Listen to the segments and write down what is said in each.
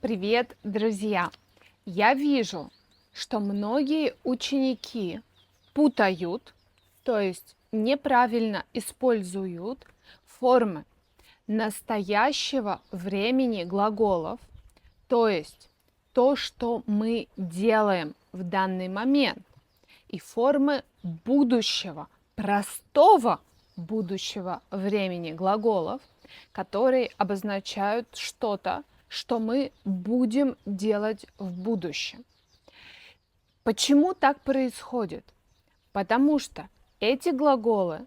Привет, друзья! Я вижу, что многие ученики путают, то есть неправильно используют формы настоящего времени глаголов, то есть то, что мы делаем в данный момент, и формы будущего, простого будущего времени глаголов, которые обозначают что-то, что мы будем делать в будущем. Почему так происходит? Потому что эти глаголы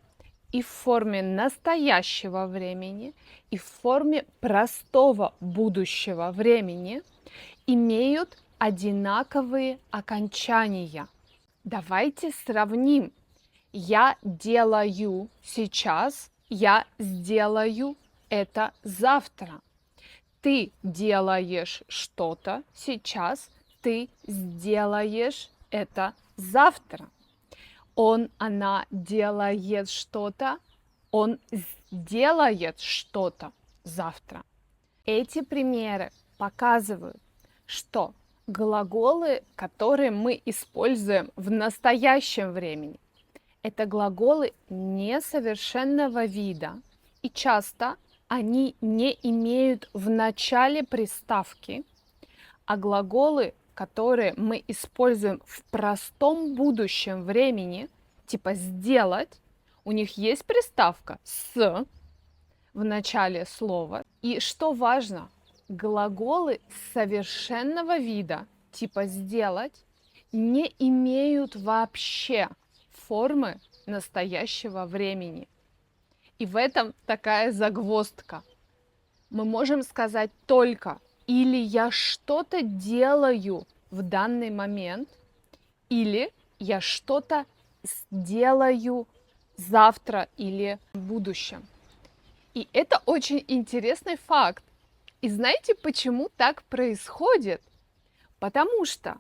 и в форме настоящего времени, и в форме простого будущего времени имеют одинаковые окончания. Давайте сравним. Я делаю сейчас, я сделаю это завтра. Ты делаешь что-то сейчас, ты сделаешь это завтра. Он, она делает что-то, он сделает что-то завтра. Эти примеры показывают, что глаголы, которые мы используем в настоящем времени, это глаголы несовершенного вида, и часто они не имеют в начале приставки, а глаголы, которые мы используем в простом будущем времени, типа «сделать», у них есть приставка «с» в начале слова. И что важно, глаголы совершенного вида, типа «сделать», не имеют вообще формы настоящего времени. И в этом такая загвоздка. Мы можем сказать только или я что-то делаю в данный момент, или я что-то сделаю завтра или в будущем. И это очень интересный факт. И знаете, почему так происходит? Потому что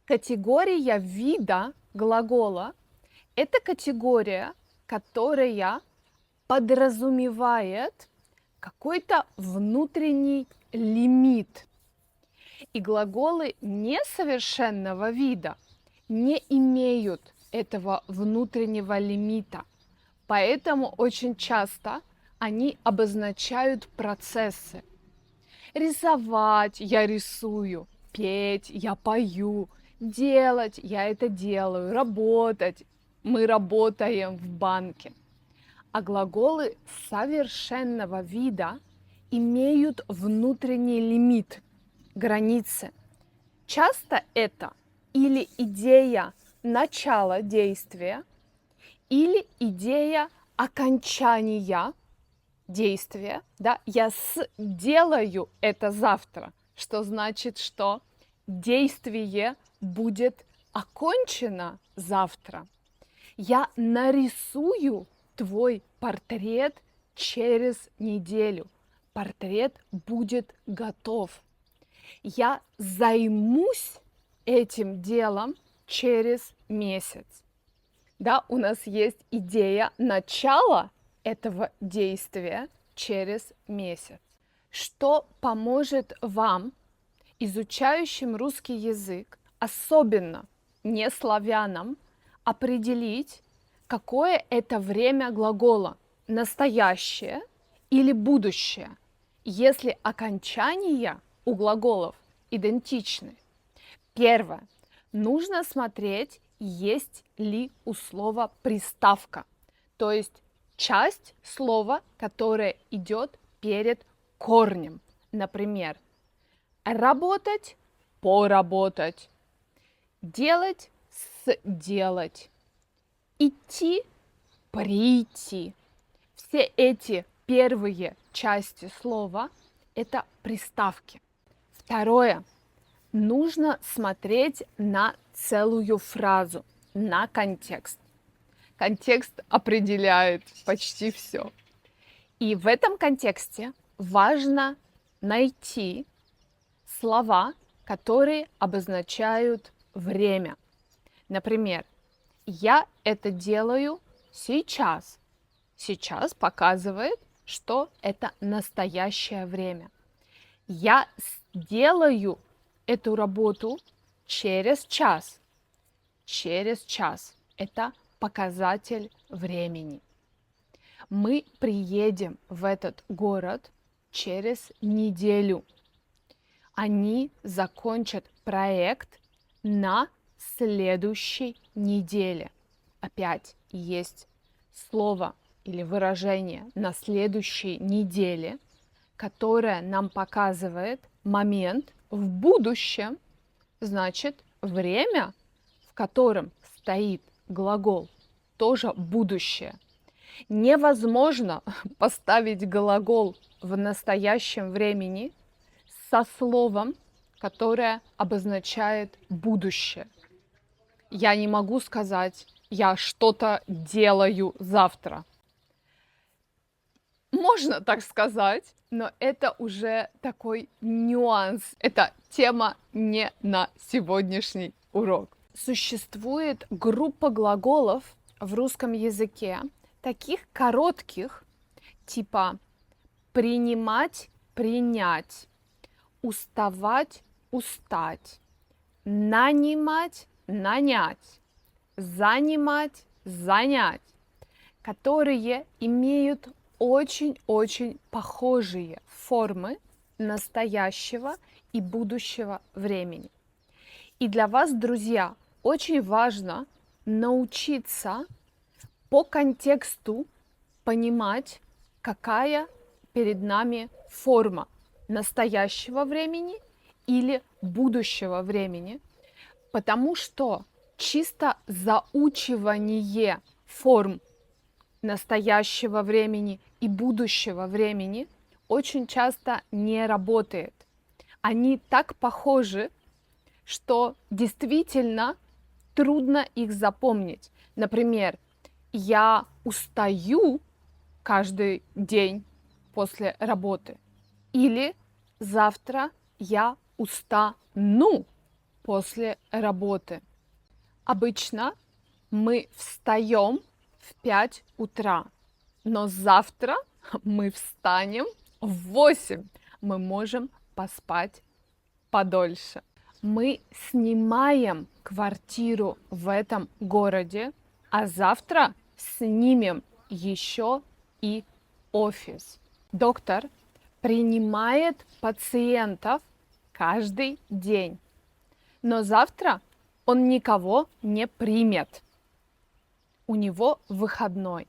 категория вида глагола – это категория, которая подразумевает какой-то внутренний лимит. И глаголы несовершенного вида не имеют этого внутреннего лимита. Поэтому очень часто они обозначают процессы. Рисовать – я рисую, петь – я пою, делать – я это делаю, работать – мы работаем в банке. А глаголы совершенного вида имеют внутренний лимит, границы. Часто это или идея начала действия, или идея окончания действия. Да? Я сделаю это завтра, что значит, что действие будет окончено завтра. Я нарисую твой портрет через неделю. Портрет будет готов. Я займусь этим делом через месяц. Да, у нас есть идея начала этого действия через месяц. Что поможет вам, изучающим русский язык, особенно не славянам, определить, какое это время глагола, настоящее или будущее, если окончания у глаголов идентичны. Первое. Нужно смотреть, есть ли у слова приставка, то есть часть слова, которая идет перед корнем. Например, работать, поработать, делать, сделать, идти, прийти. Все эти первые части слова – это приставки. Второе. Нужно смотреть на целую фразу, на контекст. Контекст определяет почти все. И в этом контексте важно найти слова, которые обозначают время. Например, я это делаю сейчас. Сейчас показывает, что это настоящее время. Я делаю эту работу через час. Через час. Это показатель времени. Мы приедем в этот город через неделю. Они закончат проект на следующей неделе. Опять есть слово или выражение «на следующей неделе», которое нам показывает момент в будущем, значит, время, в котором стоит глагол, тоже будущее. Невозможно поставить глагол в настоящем времени со словом, которое обозначает будущее. Я не могу сказать «я что-то делаю завтра». Можно так сказать, но это уже такой нюанс. Это тема не на сегодняшний урок. Существует группа глаголов в русском языке, таких коротких, типа принимать, принять, уставать, устать, нанимать, нанять, занимать, занять, которые имеют очень-очень похожие формы настоящего и будущего времени. И для вас, друзья, очень важно научиться по контексту понимать, какая перед нами форма настоящего времени или будущего времени, потому что чисто заучивание форм настоящего времени и будущего времени очень часто не работает. Они так похожи, что действительно трудно их запомнить. Например, я устаю каждый день после работы. Или завтра я устану после работы. Обычно мы встаем в 5 утра, но завтра мы встанем в 8. Мы можем поспать подольше. Мы снимаем квартиру в этом городе, а завтра снимем еще и офис. Доктор принимает пациентов каждый день, но завтра он никого не примет. У него выходной.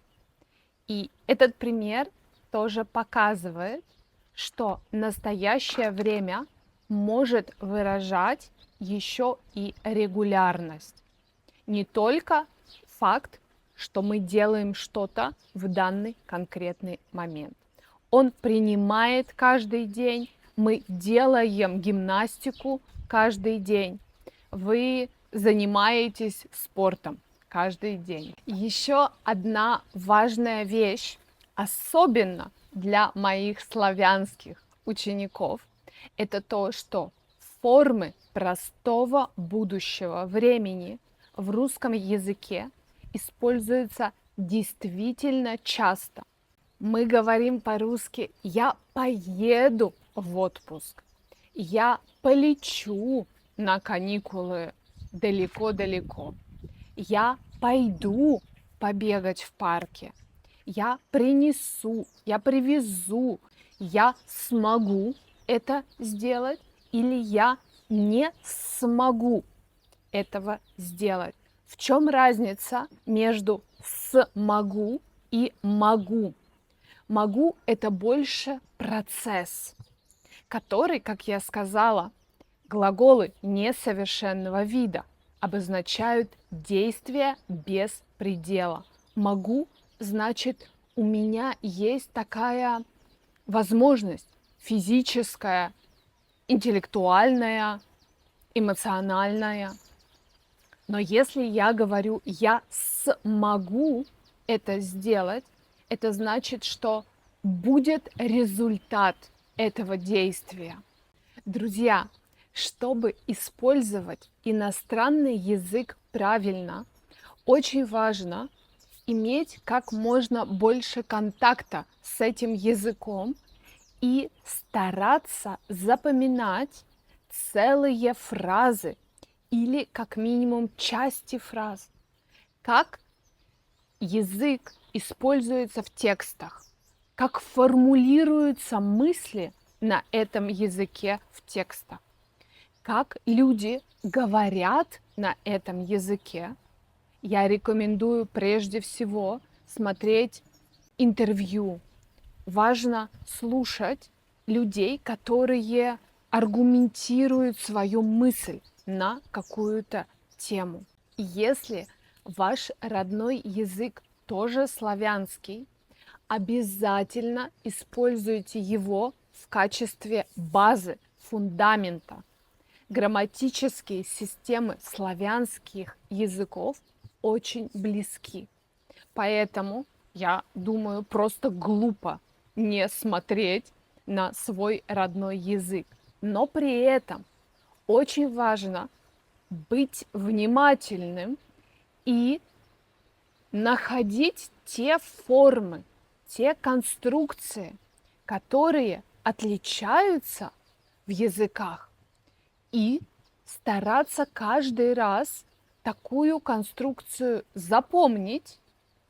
И этот пример тоже показывает, что настоящее время может выражать еще и регулярность. Не только факт, что мы делаем что-то в данный конкретный момент. Он принимает каждый день, мы делаем гимнастику каждый день. Вы занимаетесь спортом каждый день. Еще одна важная вещь, особенно для моих славянских учеников, это то, что формы простого будущего времени в русском языке используются действительно часто. Мы говорим по-русски «я поеду в отпуск», «я полечу на каникулы далеко-далеко», «я пойду побегать в парке», «я принесу», «я привезу», «я смогу это сделать» или «я не смогу этого сделать». В чем разница между «смогу» и «могу»? «Могу» — это больше процесс, который, как я сказала, глаголы несовершенного вида обозначают действие без предела. «Могу» значит, у меня есть такая возможность физическая, интеллектуальная, эмоциональная. Но если я говорю «я смогу это сделать», это значит, что будет результат этого действия. Друзья, чтобы использовать иностранный язык правильно, очень важно иметь как можно больше контакта с этим языком и стараться запоминать целые фразы или как минимум части фраз, как язык используется в текстах, как формулируются мысли на этом языке в текстах, как люди говорят на этом языке. Я рекомендую прежде всего смотреть интервью. Важно слушать людей, которые аргументируют свою мысль на какую-то тему. Если ваш родной язык тоже славянский, обязательно используйте его в качестве базы, фундамента. Грамматические системы славянских языков очень близки. Поэтому, я думаю, просто глупо не смотреть на свой родной язык. Но при этом очень важно быть внимательным и находить те формы, те конструкции, которые отличаются в языках, и стараться каждый раз такую конструкцию запомнить,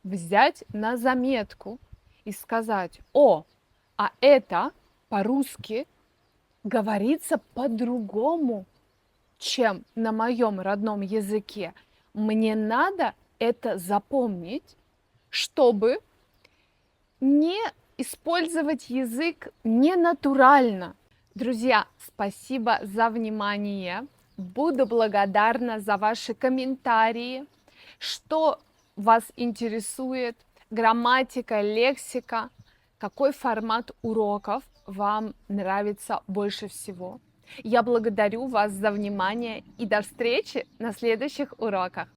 взять на заметку и сказать: о, а это по-русски говорится по-другому, чем на моем родном языке. Мне надо это запомнить, чтобы не использовать язык ненатурально. Друзья, спасибо за внимание. Буду благодарна за ваши комментарии. Что вас интересует? Грамматика, лексика? Какой формат уроков вам нравится больше всего? Я благодарю вас за внимание и до встречи на следующих уроках.